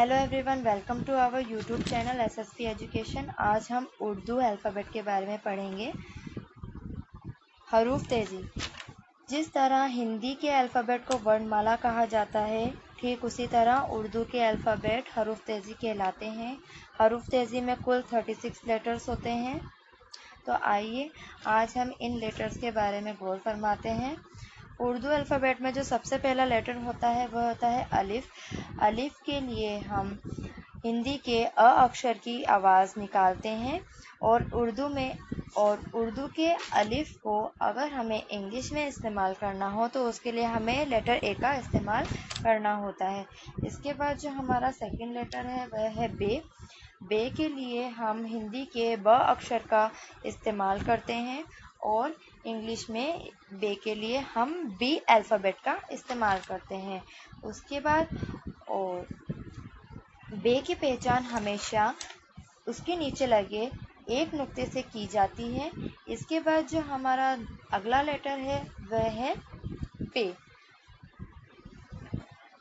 Hello everyone, welcome to our YouTube channel SSP Education. आज हम Urdu alphabet के बारे में पढ़ेंगे। हरूफ तेज़ी। जिस तरह हिंदी के अल्फ़ाबेट को वर्णमाला कहा जाता है, ठीक उसी तरह उर्दू के अल्फ़ाबेट हरूफ तेज़ी कहलाते हैं। हरूफ तेज़ी में कुल 36 लेटर्स होते हैं। तो आइए आज हम इन लेटर्स के बारे में गौर फरमाते हैं। उर्दू अल्फ़ाबेट में जो सबसे पहला लेटर होता है वह होता है अलिफ। अलिफ के लिए हम हिंदी के अ अक्षर की आवाज़ निकालते हैं और उर्दू के अलिफ को अगर हमें इंग्लिश में इस्तेमाल करना हो तो उसके लिए हमें लेटर ए का इस्तेमाल करना होता है। इसके बाद जो हमारा सेकंड लेटर है वह है बे। बे के लिए हम हिंदी के ब अक्षर का इस्तेमाल करते हैं और इंग्लिश में बे के लिए हम बी अल्फ़ाबेट का इस्तेमाल करते हैं। उसके बाद और बे की पहचान हमेशा उसके नीचे लगे एक नुक्ते से की जाती है। इसके बाद जो हमारा अगला लेटर है वह है पे।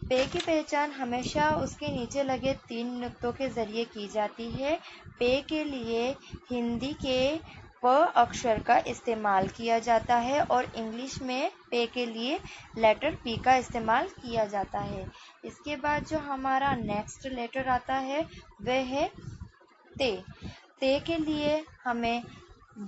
पे की पहचान हमेशा उसके नीचे लगे 3 नुक्तों के ज़रिए की जाती है। पे के लिए हिंदी के प अक्षर का इस्तेमाल किया जाता है और इंग्लिश में पे के लिए लेटर पी का इस्तेमाल किया जाता है। इसके बाद जो हमारा नेक्स्ट लेटर आता है वह है ते। ते के लिए हमें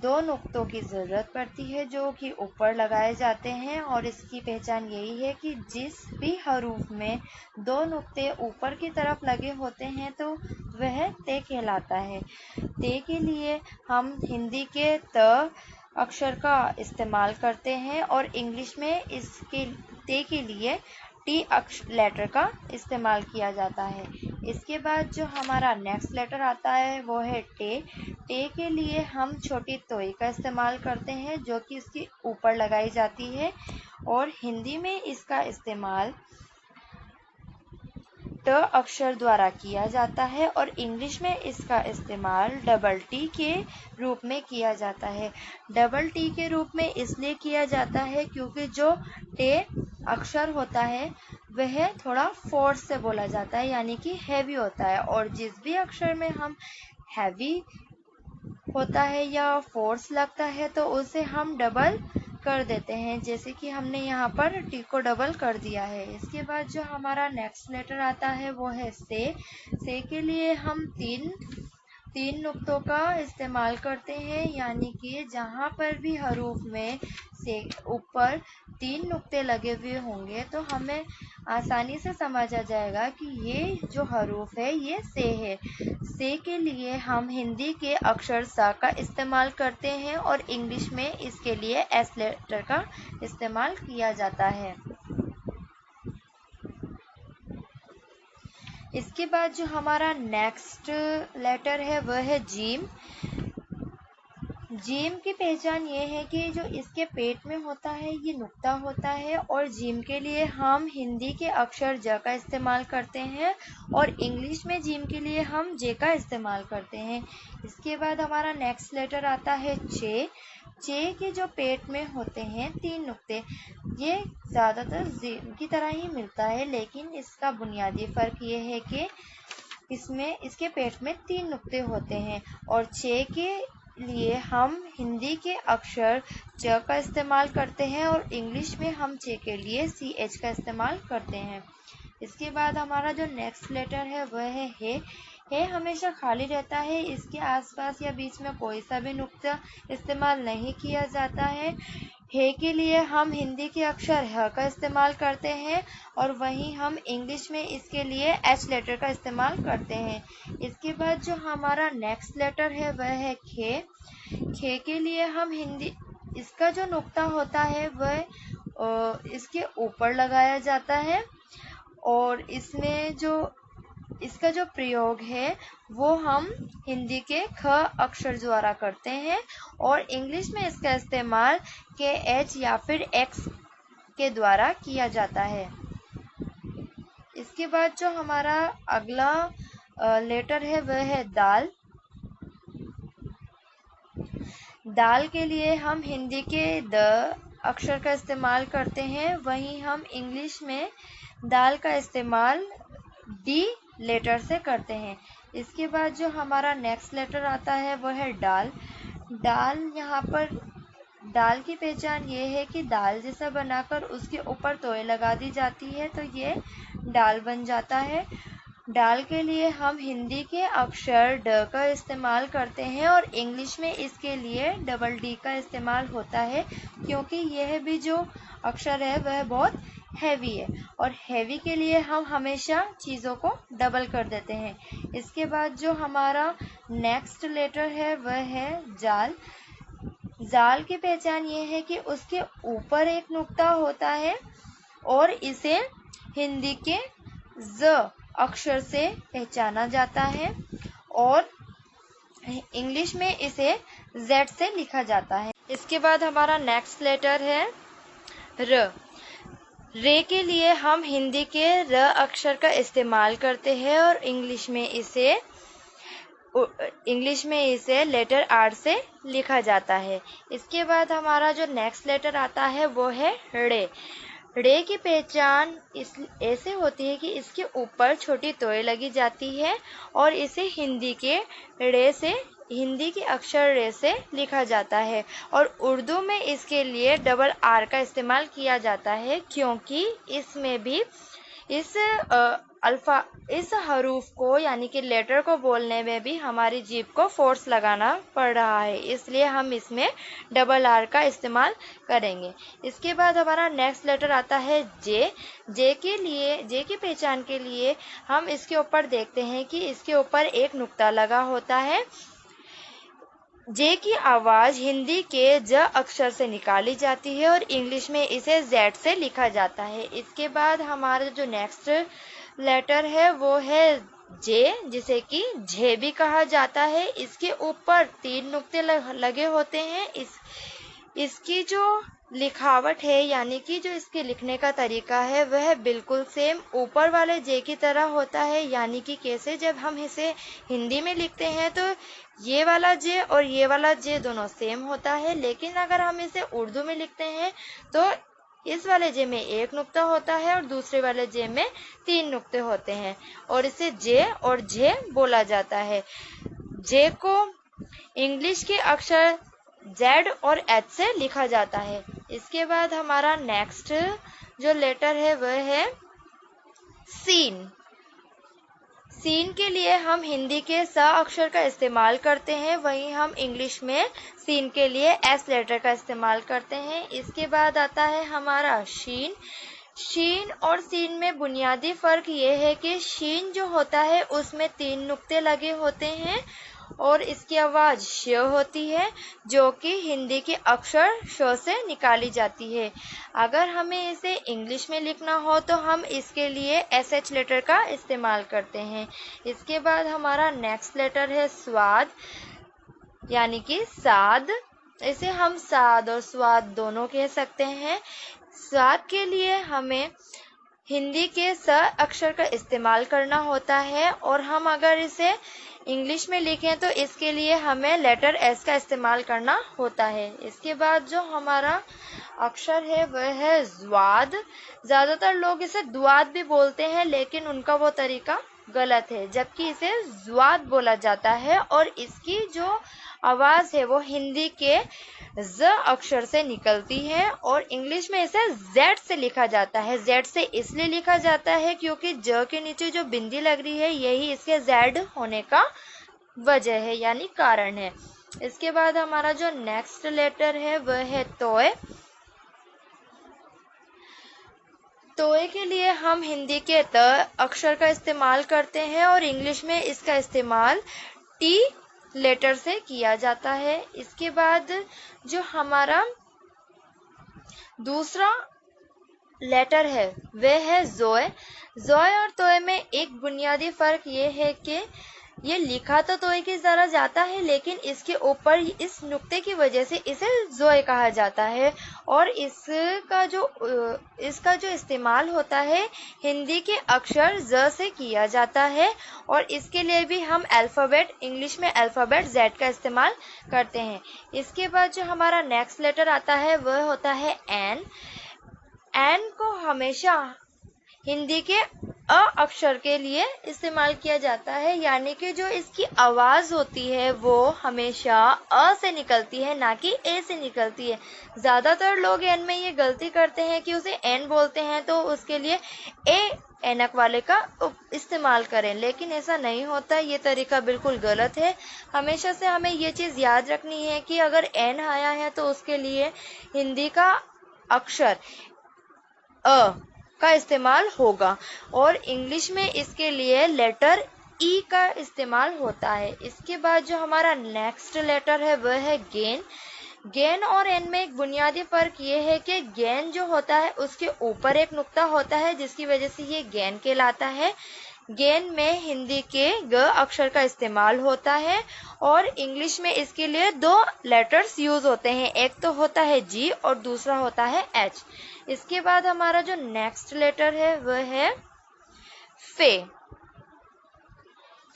2 नुक्तों की ज़रूरत पड़ती है जो कि ऊपर लगाए जाते हैं और इसकी पहचान यही है कि जिस भी हरूफ में 2 नुक्ते ऊपर की तरफ लगे होते हैं तो वह ते कहलाता है। ते के लिए हम हिंदी के त अक्षर का इस्तेमाल करते हैं और इंग्लिश में इसके ते के लिए टी लेटर का इस्तेमाल किया जाता है। इसके बाद जो हमारा नेक्स्ट लेटर आता है वो है टे। टे के लिए हम छोटी तोई का इस्तेमाल करते हैं जो कि इसके ऊपर लगाई जाती है और हिंदी में इसका इस्तेमाल ट अक्षर द्वारा किया जाता है और इंग्लिश में इसका इस्तेमाल डबल टी के रूप में किया जाता है। डबल टी के रूप में इसलिए किया जाता है क्योंकि जो टे अक्षर होता है वह थोड़ा फोर्स से बोला जाता है, यानी कि हैवी होता है, और जिस भी अक्षर में हम हैवी होता है या फोर्स लगता है तो उसे हम डबल कर देते हैं, जैसे कि हमने यहाँ पर टी को डबल कर दिया है। इसके बाद जो हमारा नेक्स्ट लेटर आता है वो है से। से के लिए हम तीन नुक्तों का इस्तेमाल करते हैं, यानी कि जहाँ पर भी हरूफ में से ऊपर 3 नुक्ते लगे हुए होंगे तो हमें आसानी से समझ आ जाएगा कि ये जो हरूफ है ये से है। से के लिए हम हिंदी के अक्षर सा का इस्तेमाल करते हैं और इंग्लिश में इसके लिए एस लेटर का इस्तेमाल किया जाता है। इसके बाद जो हमारा नेक्स्ट लेटर है वह है जीम। जीम की पहचान ये है कि जो इसके पेट में होता है ये नुक्ता होता है और जीम के लिए हम हिंदी के अक्षर ज का इस्तेमाल करते हैं और इंग्लिश में जीम के लिए हम जे का इस्तेमाल करते हैं। इसके बाद हमारा नेक्स्ट लेटर आता है चे। चे के जो पेट में होते हैं 3 नुक्ते, ये ज़्यादातर जीम की तरह ही मिलता है, लेकिन इसका बुनियादी फ़र्क ये है कि इसके पेट में 3 नुक्ते होते हैं और चे के लिए हम हिंदी के अक्षर च का इस्तेमाल करते हैं और इंग्लिश में हम चे के लिए CH का इस्तेमाल करते हैं। इसके बाद हमारा जो नेक्स्ट लेटर है वह है हे हमेशा खाली रहता है, इसके आसपास या बीच में कोई सा भी नुक्ता इस्तेमाल नहीं किया जाता है। हे के लिए हम हिंदी के अक्षर ह का इस्तेमाल करते हैं और वहीं हम इंग्लिश में इसके लिए एच लेटर का इस्तेमाल करते हैं। इसके बाद जो हमारा नेक्स्ट लेटर है वह है खे। खे के लिए हम हिंदी इसका जो नुक्ता होता है वह इसके ऊपर लगाया जाता है और इसका जो प्रयोग है वो हम हिंदी के ख अक्षर द्वारा करते हैं और इंग्लिश में इसका इस्तेमाल के एच या फिर एक्स के द्वारा किया जाता है। इसके बाद जो हमारा अगला लेटर है वह है दाल। दाल के लिए हम हिंदी के द अक्षर का इस्तेमाल करते हैं, वहीं हम इंग्लिश में दाल का इस्तेमाल डी लेटर से करते हैं। इसके बाद जो हमारा नेक्स्ट लेटर आता है वो है डाल। डाल, यहाँ पर दाल की पहचान ये है कि दाल जैसा बनाकर उसके ऊपर तोय लगा दी जाती है तो ये दाल बन जाता है। डाल के लिए हम हिंदी के अक्षर ड का इस्तेमाल करते हैं और इंग्लिश में इसके लिए डबल डी का इस्तेमाल होता है, क्योंकि यह भी जो अक्षर है वह बहुत हैवी है और हैवी के लिए हम हमेशा चीज़ों को डबल कर देते हैं। इसके बाद जो हमारा नेक्स्ट लेटर है वह है जाल। जाल की पहचान ये है कि उसके ऊपर एक नुक्ता होता है और इसे हिंदी के ज अक्षर से पहचाना जाता है और इंग्लिश में इसे जेड से लिखा जाता है। इसके बाद हमारा नेक्स्ट लेटर है र। रे के लिए हम हिंदी के र अक्षर का इस्तेमाल करते हैं और इंग्लिश में इसे लेटर आर से लिखा जाता है। इसके बाद हमारा जो नेक्स्ट लेटर आता है वो है रे। रे की पहचान ऐसे होती है कि इसके ऊपर छोटी तोय लगी जाती है और इसे हिंदी के अक्षर रे से लिखा जाता है और उर्दू में इसके लिए डबल आर का इस्तेमाल किया जाता है, क्योंकि इसमें भी इस हरूफ को यानी कि लेटर को बोलने में भी हमारी जीभ को फोर्स लगाना पड़ रहा है, इसलिए हम इसमें डबल आर का इस्तेमाल करेंगे। इसके बाद हमारा नेक्स्ट लेटर आता है जे। जे की पहचान के लिए हम इसके ऊपर देखते हैं कि इसके ऊपर एक नुक्ता लगा होता है। जे की आवाज हिंदी के ज अक्षर से निकाली जाती है और इंग्लिश में इसे जेड से लिखा जाता है। इसके बाद हमारा जो नेक्स्ट लेटर है वो है जे, जिसे कि झे भी कहा जाता है। इसके ऊपर 3 नुक्ते लगे होते हैं। इसकी जो लिखावट है यानी कि जो इसके लिखने का तरीका है वह बिल्कुल सेम ऊपर वाले जे की तरह होता है, यानी कि कैसे जब हम इसे हिंदी में लिखते हैं तो ये वाला जे और ये वाला जे दोनों सेम होता है, लेकिन अगर हम इसे उर्दू में लिखते हैं तो इस वाले जे में 1 नुक्ता होता है और दूसरे वाले जे में 3 नुक्ते होते हैं और इसे जे और झे बोला जाता है। जे को इंग्लिश के अक्षर जेड और एच से लिखा जाता है। इसके बाद हमारा नेक्स्ट जो लेटर है वह है सीन। सीन के लिए हम हिंदी के स अक्षर का इस्तेमाल करते हैं, वहीं हम इंग्लिश में सीन के लिए एस लेटर का इस्तेमाल करते हैं। इसके बाद आता है हमारा शीन। शीन और सीन में बुनियादी फर्क ये है कि शीन जो होता है उसमें 3 नुक्ते लगे होते हैं और इसकी आवाज श होती है, जो कि हिंदी के अक्षर श से निकाली जाती है। अगर हमें इसे इंग्लिश में लिखना हो तो हम इसके लिए एसएच लेटर का इस्तेमाल करते हैं। इसके बाद हमारा नेक्स्ट लेटर है स्वाद, यानी कि साद। इसे हम साद और स्वाद दोनों कह सकते हैं। स्वाद के लिए हमें हिंदी के स अक्षर का इस्तेमाल करना होता है और हम अगर इसे इंग्लिश में लिखें तो इसके लिए हमें लेटर एस का इस्तेमाल करना होता है। इसके बाद जो हमारा अक्षर है वह है ज्वाद। ज़्यादातर लोग इसे द्वाद भी बोलते हैं, लेकिन उनका वो तरीका गलत है, जबकि इसे ज्वाद बोला जाता है और इसकी जो आवाज है वो हिंदी के ज अक्षर से निकलती है और इंग्लिश में इसे जेड से लिखा जाता है। जेड से इसलिए लिखा जाता है क्योंकि ज के नीचे जो बिंदी लग रही है यही इसके जेड होने का वजह है, यानी कारण है। इसके बाद हमारा जो नेक्स्ट लेटर है वह है तोय। तोय के लिए हम हिंदी के त अक्षर का इस्तेमाल करते हैं और इंग्लिश में इसका इस्तेमाल टी लेटर से किया जाता है। इसके बाद जो हमारा दूसरा लेटर है वह है जोय। जोय और तोय में एक बुनियादी फर्क ये है कि ये लिखा तो तोय की तरह जाता है, लेकिन इसके ऊपर इस नुक्ते की वजह से इसे जोय कहा जाता है और इसका जो इस्तेमाल होता है हिंदी के अक्षर ज से किया जाता है और इसके लिए भी हम इंग्लिश में अल्फ़ाबेट जेड का इस्तेमाल करते हैं। इसके बाद जो हमारा नेक्स्ट लेटर आता है वह होता है एन। एन को हमेशा हिंदी के अ अक्षर के लिए इस्तेमाल किया जाता है, यानी कि जो इसकी आवाज होती है वो हमेशा अ से निकलती है, ना कि ए से निकलती है। ज्यादातर लोग एन में ये गलती करते हैं कि उसे एन बोलते हैं तो उसके लिए ए एनक वाले का इस्तेमाल करें, लेकिन ऐसा नहीं होता। ये तरीका बिल्कुल गलत है। हमेशा से हमें ये चीज याद रखनी है कि अगर एन आया है तो उसके लिए हिंदी का अक्षर अ का इस्तेमाल होगा, और इंग्लिश में इसके लिए लेटर ई का इस्तेमाल होता है। इसके बाद जो हमारा नेक्स्ट लेटर है वह है गेन। गेन और एन में एक बुनियादी फर्क ये है कि गेन जो होता है उसके ऊपर एक नुक्ता होता है, जिसकी वजह से ये गेन कहलाता है। गेन में हिंदी के ग अक्षर का इस्तेमाल होता है, और इंग्लिश में इसके लिए दो लेटर्स यूज होते हैं, एक तो होता है जी और दूसरा होता है एच। इसके बाद हमारा जो नेक्स्ट लेटर है वह है फे।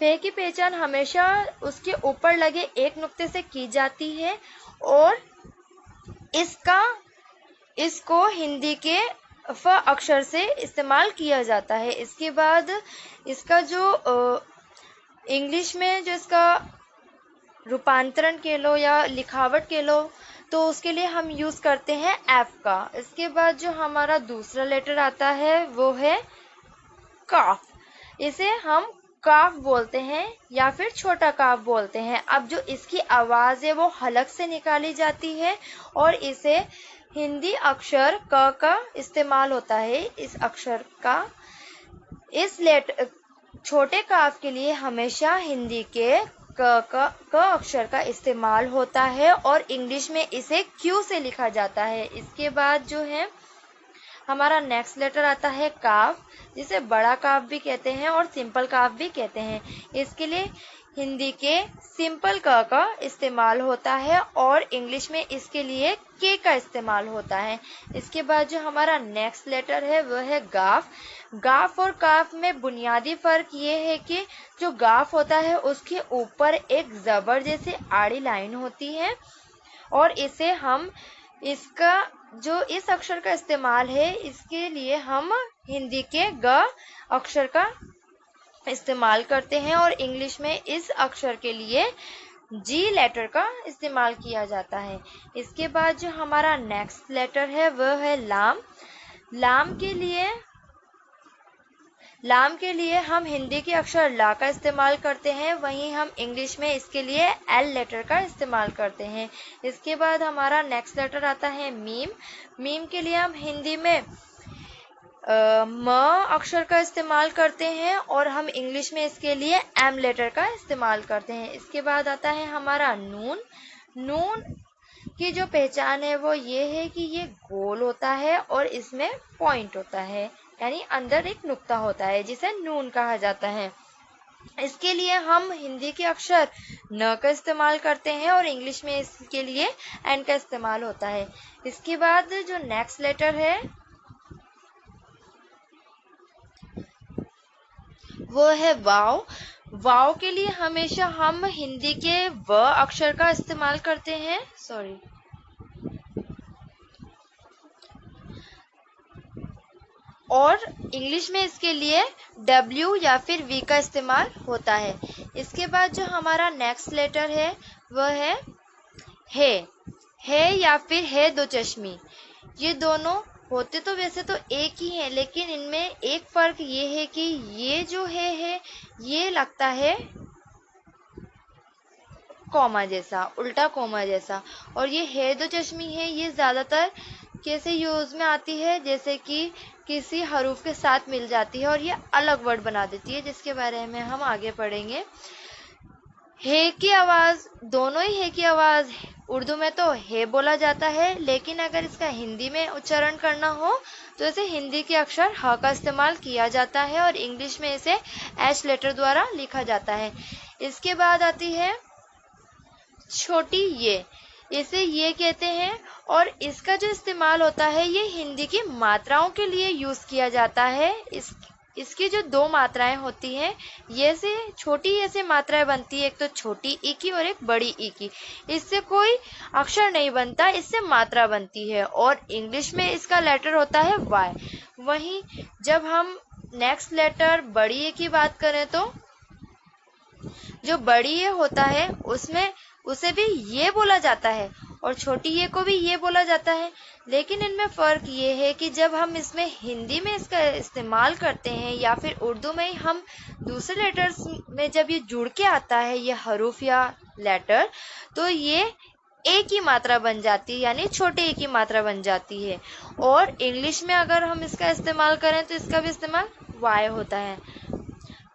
फे की पहचान हमेशा उसके ऊपर लगे एक नुक्ते से की जाती है, और इसको हिंदी के फ अक्षर से इस्तेमाल किया जाता है। इसके बाद इसका जो इंग्लिश में जो इसका रूपांतरण के लो या लिखावट के लो तो उसके लिए हम यूज करते हैं एफ का। इसके बाद जो हमारा दूसरा लेटर आता है वो है काफ। इसे हम काफ बोलते हैं या फिर छोटा काफ बोलते हैं। अब जो इसकी आवाज है वो हलक से निकाली जाती है, और इसे हिंदी अक्षर क का इस्तेमाल होता है। इस अक्षर का इस छोटे काफ के लिए हमेशा हिंदी के क अक्षर का इस्तेमाल होता है, और इंग्लिश में इसे क्यू से लिखा जाता है। इसके बाद जो है हमारा नेक्स्ट लेटर आता है काफ, जिसे बड़ा काफ भी कहते हैं और सिंपल काफ भी कहते हैं। इसके लिए हिंदी के सिंपल क का इस्तेमाल होता है, और इंग्लिश में इसके लिए के का इस्तेमाल होता है। इसके बाद जो हमारा नेक्स्ट लेटर है वह है गाफ। गाफ और काफ में बुनियादी फर्क ये है कि जो गाफ होता है उसके ऊपर एक जबर जैसी आड़ी लाइन होती है, और इसे हम इसका जो इस अक्षर का इस्तेमाल है इसके लिए हम हिंदी के ग अक्षर का इस्तेमाल करते हैं, और इंग्लिश में इस अक्षर के लिए जी लेटर का इस्तेमाल किया जाता है। इसके बाद जो हमारा नेक्स्ट लेटर है वह है लाम। लाम के लिए हम हिंदी के अक्षर ला का इस्तेमाल करते हैं, वहीं हम इंग्लिश में इसके लिए एल लेटर का इस्तेमाल करते हैं। इसके बाद हमारा नेक्स्ट लेटर आता है मीम। मीम के लिए हम हिंदी में म अक्षर का इस्तेमाल करते हैं, और हम इंग्लिश में इसके लिए एम लेटर का इस्तेमाल करते हैं। इसके बाद आता है हमारा नून। नून की जो पहचान है वो ये है कि ये गोल होता है और इसमें पॉइंट होता है, यानी अंदर एक नुक्ता होता है जिसे नून कहा जाता है। इसके लिए हम हिंदी के अक्षर न का इस्तेमाल करते हैं, और इंग्लिश में इसके लिए एन का इस्तेमाल होता है। इसके बाद जो नेक्स्ट लेटर है वो है वाव। वाव के लिए हमेशा हम हिंदी के व अक्षर का इस्तेमाल करते हैं, और इंग्लिश में इसके लिए W या फिर V का इस्तेमाल होता है। इसके बाद जो हमारा नेक्स्ट लेटर है वह है या फिर है दो चश्मी। ये दोनों होते तो वैसे तो एक ही है, लेकिन इनमें एक फर्क ये है कि ये जो है ये लगता है कॉमा जैसा, उल्टा कॉमा जैसा, और ये है दो चश्मी है ये ज्यादातर कैसे यूज में आती है, जैसे कि किसी हरूफ के साथ मिल जाती है और ये अलग वर्ड बना देती है, जिसके बारे में हम आगे पढ़ेंगे। हे की आवाज, दोनों ही हे की आवाज उर्दू में तो हे बोला जाता है, लेकिन अगर इसका हिंदी में उच्चारण करना हो तो इसे हिंदी के अक्षर ह का इस्तेमाल किया जाता है, और इंग्लिश में इसे एच लेटर द्वारा लिखा जाता है। इसके बाद आती है छोटी ये, इसे ये कहते हैं, और इसका जो इस्तेमाल होता है ये हिंदी की मात्राओं के लिए यूज किया जाता है। इसकी जो दो मात्राएं होती हैं, ये से छोटी ये से मात्राएं बनती है, एक तो छोटी ई की और एक बड़ी ई की। इससे कोई अक्षर नहीं बनता, इससे मात्रा बनती है, और इंग्लिश में इसका लेटर होता है वाई। वहीं जब हम नेक्स्ट लेटर बड़ी ए की बात करें तो जो बड़ी ए होता है उसमें उसे भी ये बोला जाता है और छोटी ए को भी ये बोला जाता है, लेकिन इनमें फर्क ये है कि जब हम इसमें हिंदी में इसका इस्तेमाल करते हैं या फिर उर्दू में हम दूसरे लेटर्स में जब ये जुड़ के आता है ये हरूफ या लेटर, तो ये ए की मात्रा बन जाती है, यानी छोटे ए की मात्रा बन जाती है। और इंग्लिश में अगर हम इसका इस्तेमाल करें तो इसका भी इस्तेमाल वाई होता है।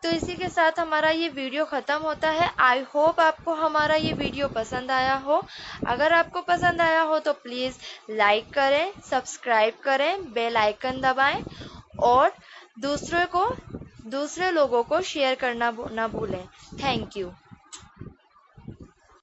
तो इसी के साथ हमारा ये वीडियो ख़त्म होता है। आई होप आपको हमारा ये वीडियो पसंद आया हो। अगर आपको पसंद आया हो तो प्लीज़ लाइक करें, सब्सक्राइब करें, बेल आइकन दबाएं और दूसरे लोगों को शेयर करना ना भूलें। Thank you.